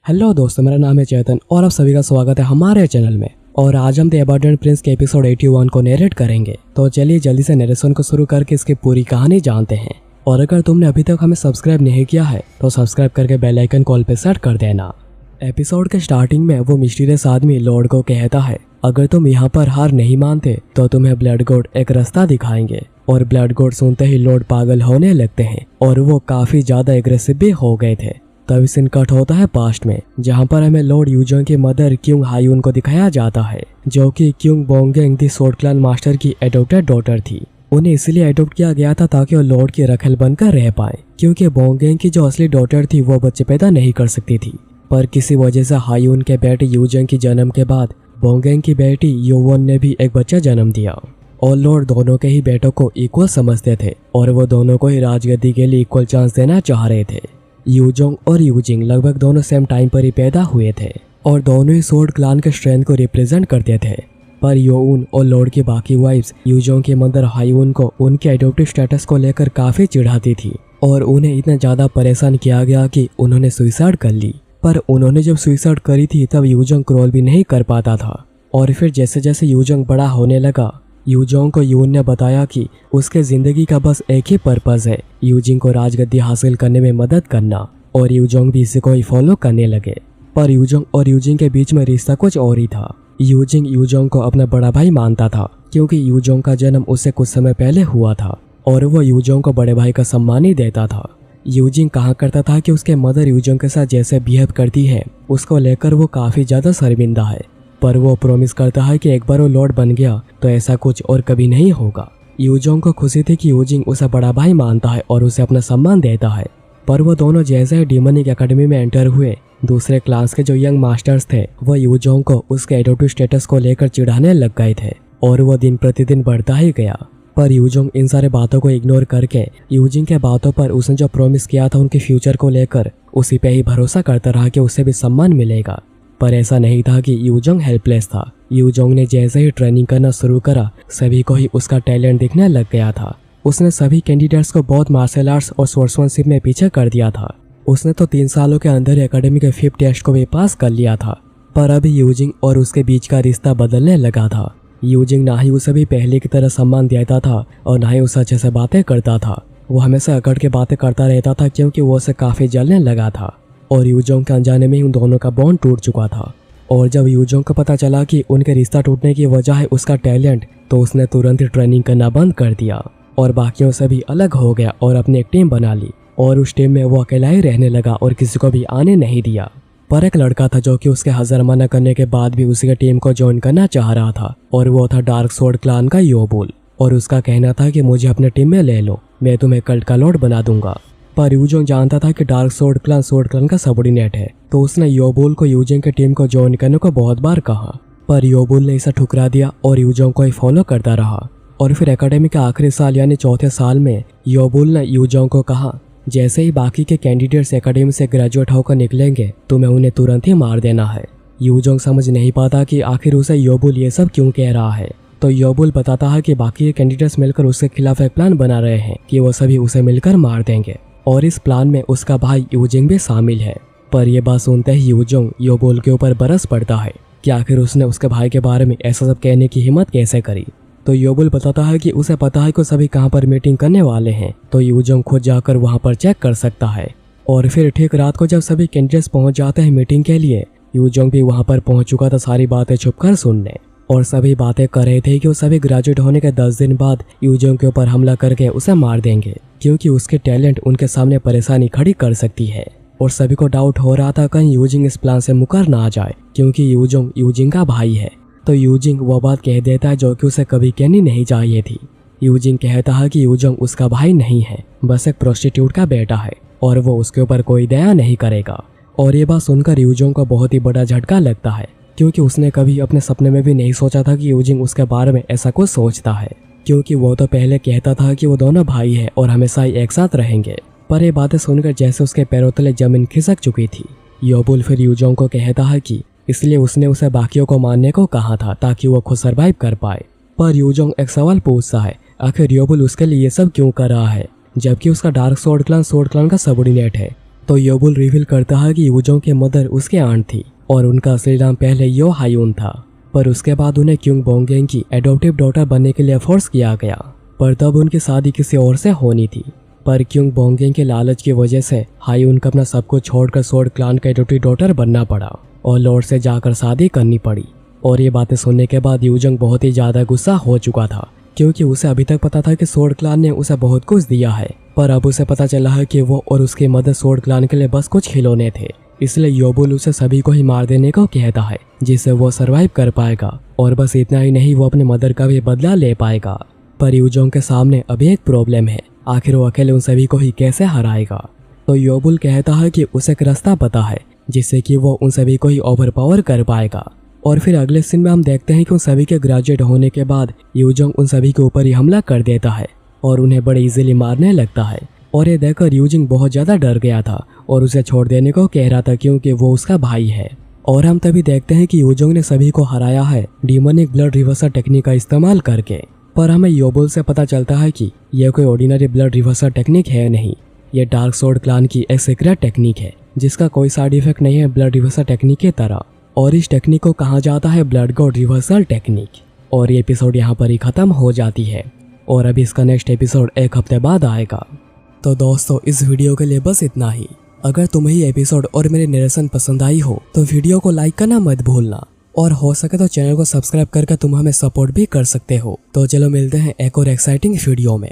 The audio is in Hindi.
हेलो दोस्तों, मेरा नाम है चेतन और आप सभी का स्वागत है हमारे चैनल में। और आज हम द अबंडेंट प्रिंस के एपिसोड 81 को नरेट करेंगे। तो चलिए जल्दी से नरेशन को शुरू करके इसकी पूरी कहानी जानते हैं। और अगर तुमने अभी तक हमें सब्सक्राइब नहीं किया है तो सब्सक्राइब करके बेल आइकन कॉल पे सेट कर देना। एपिसोड के स्टार्टिंग में वो मिस्टीरियस आदमी लॉर्ड को कहता है, अगर तुम यहाँ पर हार नहीं मानते तो तुम्हें ब्लड गॉड एक रास्ता दिखाएंगे। और ब्लड गॉड सुनते ही लॉर्ड पागल होने लगते हैं और वो काफी ज्यादा एग्रेसिव भी हो गए थे। तभी सीन कट होता है पास्ट में, जहाँ पर हमें लॉर्ड यूजोंग की मदर क्यूंग हायून को दिखाया जाता है, जो कि क्यूंग बोंगेंग दी सोर्ड क्लैन मास्टर की एडॉप्टेड डॉटर थी। उन्हें इसलिए एडॉप्ट किया गया था ताकि वो लॉर्ड की रखल बनकर रह पाए, क्योंकि बोंगेंग की जो असली डॉटर थी वो बच्चे पैदा नहीं कर सकती थी। पर किसी वजह से हायून के बेटे यूजोंग की जन्म के बाद बोंगेंग की बेटी योवन ने भी एक बच्चा जन्म दिया। और लॉर्ड दोनों के ही बेटों को इक्वल समझते थे और वो दोनों को ही राजगद्दी के लिए इक्वल चांस देना चाह रहे थे। यूजोंग और यूजिंग लगभग दोनों सेम टाइम पर ही पैदा हुए थे और दोनों ही सोर्ड क्लान के स्ट्रेंथ को रिप्रेजेंट करते थे। पर योउन और लॉर्ड की बाकी वाइफ्स यूजोंग की मदर हायून को उनके एडॉप्टिव स्टेटस को लेकर काफी चिढ़ाती थी और उन्हें इतना ज्यादा परेशान किया गया कि उन्होंने सुसाइड कर ली। पर उन्होंने जब सुसाइड करी थी तब यूजोंग क्रॉल भी नहीं कर पाता था। और फिर जैसे जैसे यूजोंग बड़ा होने लगा, यूजोंग को यून ने बताया कि उसके जिंदगी का बस एक ही पर्पस है, यूजिंग को राजगद्दी हासिल करने में मदद करना। और यूजोंग भी इसी को ही फॉलो करने लगे। पर यूजोंग और यूजिंग के बीच में रिश्ता कुछ और ही था। यूजिंग यूजोंग को अपना बड़ा भाई मानता था, क्योंकि यूजोंग का जन्म उससे कुछ समय पहले हुआ था और वो यूजोंग को बड़े भाई का सम्मान ही देता था। यूजिंग कहा करता था कि उसके मदर यूजोंग के साथ जैसे बिहेव करती है उसको लेकर वो काफी ज्यादा शर्मिंदा है। पर वो प्रॉमिस करता है कि एक बार वो लॉर्ड बन गया तो ऐसा कुछ और कभी नहीं होगा। यूजोंग को खुशी थी कि यूजिंग उसे बड़ा भाई मानता है और उसे अपना सम्मान देता है। पर वो दोनों जैसे ही डीमनिक एकेडमी में एंटर हुए, दूसरे क्लास के जो यंग मास्टर्स थे वो यूजोंग को उसके एडॉप्टिव स्टेटस को लेकर चिढ़ाने लग गए थे और वो दिन प्रतिदिन बढ़ता ही गया। पर यूजोंग इन सारे बातों को इग्नोर करके यूजिंग के बातों पर उसने जो प्रॉमिस किया था उनके फ्यूचर को लेकर उसी पे ही भरोसा करता रहा कि उसे भी सम्मान मिलेगा। पर ऐसा नहीं था कि यूजोंग हेल्पलेस था। यूजोंग ने जैसे ही ट्रेनिंग करना शुरू करा सभी को ही उसका टैलेंट दिखने लग गया था। उसने सभी कैंडिडेट्स को बहुत मार्शल आर्ट्स और स्पोर्ट्समैनशिप में पीछे कर दिया था। उसने तो 3 सालों के अंदर एकेडमी के 5th टेस्ट को भी पास कर लिया था। पर अभी यूजिंग और उसके बीच का रिश्ता बदलने लगा था। यूजिंग ना ही उसे भी पहले की तरह सम्मान देता था और ना ही उसे अच्छे से बातें करता था। वो हमेशा अकड़ के बातें करता रहता था, क्योंकि वो उसे काफी जलने लगा था। और यूजोंग के अनजाने में ही उन दोनों का बॉन्ड टूट चुका था। और जब यूजोंग को पता चला कि उनके रिश्ता टूटने की वजह है उसका टैलेंट, तो उसने तुरंत ही ट्रेनिंग करना बंद कर दिया और बाकियों से भी अलग हो गया और अपनी एक टीम बना ली। और उस टीम में वो अकेला ही रहने लगा और किसी को भी आने नहीं दिया। पर एक लड़का था जो कि उसके हजार मना करने के बाद भी उसी के टीम को ज्वाइन करना चाह रहा था और वो था डार्क सोर्ड क्लान का योबुल। और उसका कहना था कि मुझे अपने टीम में ले लो, मैं तुम्हें कल्ट का लॉर्ड बना दूंगा। पर यूजोंग जानता था कि डार्क सोर्ड क्लान का सबऑर्डिनेट है, तो उसने योबुल को यूजिंग की टीम को ज्वाइन करने को बहुत बार कहा। पर योबुल ने इसे ठुकरा दिया और यूजोंग को ही फॉलो करता रहा। और फिर एकेडमी के आखिरी साल यानी 4थे साल में योबुल ने यूजोंग को कहा, जैसे ही बाकी के कैंडिडेट्स एकेडमी से ग्रेजुएट होकर निकलेंगे तुम्हें उन्हें तुरंत ही मार देना है। यूजोंग समझ नहीं पाता कि आखिर उसे योबुल ये सब क्यों कह रहा है। तो योबुल बताता है कि बाकी के कैंडिडेट्स मिलकर उसके खिलाफ एक प्लान बना रहे हैं कि वो सभी उसे मिलकर मार देंगे और इस प्लान में उसका भाई यूजिंग भी शामिल है। पर यह बात सुनते ही यूजोंग योबुल के ऊपर बरस पड़ता है कि आखिर उसने उसके भाई के बारे में ऐसा सब कहने की हिम्मत कैसे करी। तो योबुल बताता है कि उसे पता है कि सभी कहां पर मीटिंग करने वाले हैं, तो यूजोंग खुद जाकर वहां पर चेक कर सकता है। और फिर ठीक रात को जब सभी कैंडिडेट्स पहुंच जाते हैं मीटिंग के लिए, यूजोंग भी वहां पर पहुंच चुका था सारी बातें छुपकर सुनने। और सभी बातें कर रहे थे कि वो सभी ग्रेजुएट होने के 10 दिन बाद यूजोंग के ऊपर हमला करके उसे मार देंगे, क्योंकि उसके टैलेंट उनके सामने परेशानी खड़ी कर सकती है। और सभी को डाउट हो रहा था कहीं यूजिंग इस प्लान से मुकर ना आ जाए, क्योंकि यूजिंग का भाई है। तो यूजिंग वो बात कह देता है जो कि उसे कभी कहनी नहीं चाहिए थी। यूजिंग कहता है कि यूजोंग उसका भाई नहीं है, बस एक प्रोस्टिट्यूट का बेटा है और वो उसके ऊपर कोई दया नहीं करेगा। और ये बात सुनकर यूजोंग को बहुत ही बड़ा झटका लगता है, क्योंकि उसने कभी अपने सपने में भी नहीं सोचा था कि यूजिंग उसके बारे में ऐसा कुछ सोचता है, क्योंकि वो तो पहले कहता था कि वो दोनों भाई है और हमेशा ही एक साथ रहेंगे। पर ये बातें सुनकर जैसे उसके पैरों तले जमीन खिसक चुकी थी। योबुल फिर यूजोंग को कहता है कि इसलिए उसने उसे बाकियों को मारने को कहा था ताकि वो खुद सर्वाइव कर पाए। पर यूजोंग एक सवाल पूछता है, आखिर योबुल उसके लिए ये सब क्यों कर रहा है, जबकि उसका डार्क सोर्ड क्लान का सबऑर्डिनेट है। तो योबुल रिवील करता है कि यूजोंग के मदर उसके आंट थी और उनका असली नाम पहले यो हायून था, पर उसके बाद उन्हें क्योंग बोंगेंग की एडॉप्टिव डॉटर बनने के लिए फोर्स किया गया। पर तब उनकी शादी किसी और से होनी थी, पर क्योंग बोंगेंग के लालच की वजह से हायून को अपना सब कुछ छोड़कर सोर्ड क्लान का एडॉप्टिव डॉटर बनना पड़ा और लॉर्ड से जाकर शादी करनी पड़ी। और ये बातें सुनने के बाद यूजोंग बहुत ही ज्यादा गुस्सा हो चुका था, क्योंकि उसे अभी तक पता था कि सोर्ड क्लान ने उसे बहुत कुछ दिया है, पर अब उसे पता चला है कि वो और उसकी मदर सोर्ड क्लान के लिए बस कुछ खिलौने थे। इसलिए योबुल उसे सभी को ही मार देने को कहता है, जिससे वो सरवाइव कर पाएगा। और बस इतना ही नहीं, वो अपने मदर का भी बदला ले पाएगा। पर यूजोंग के सामने अभी एक प्रॉब्लम है, आखिर वो अकेले उन सभी को ही कैसे हराएगा। तो योबुल कहता है कि उसे एक रास्ता पता है जिससे कि वो उन सभी को ही ओवरपावर कर पाएगा। और फिर अगले सीन में हम देखते हैं कि उन सभी के ग्रेजुएट होने के बाद यूजोंग उन सभी के ऊपर ही हमला कर देता है और उन्हें बड़े इजीली मारने लगता है। और ये देखकर यूजिंग बहुत ज्यादा डर गया था और उसे छोड़ देने को कह रहा था, क्योंकि वो उसका भाई है। और हम तभी देखते हैं कि यूजोंग ने सभी को हराया है डीमोनिक ब्लड रिवर्सल टेक्निक का इस्तेमाल करके। पर हमें योबुल से पता चलता है कि यह कोई ऑर्डिनरी ब्लड रिवर्सल टेक्निक है नहीं, यह डार्क सोर्ड क्लान की एक सीक्रेट टेक्निक है जिसका कोई साइड इफेक्ट नहीं है ब्लड रिवर्सल टेक्निक की तरह। और इस टेक्निक को कहा जाता है ब्लड गॉड रिवर्सल टेक्निक। और ये एपिसोड यहाँ पर ही खत्म हो जाती है और अभी इसका नेक्स्ट एपिसोड एक हफ्ते बाद आएगा। तो दोस्तों, इस वीडियो के लिए बस इतना ही। अगर तुम्हें ये एपिसोड और मेरे नरेशन पसंद आई हो तो वीडियो को लाइक करना मत भूलना, और हो सके तो चैनल को सब्सक्राइब करके तुम हमें सपोर्ट भी कर सकते हो। तो चलो मिलते हैं एक और एक्साइटिंग वीडियो में।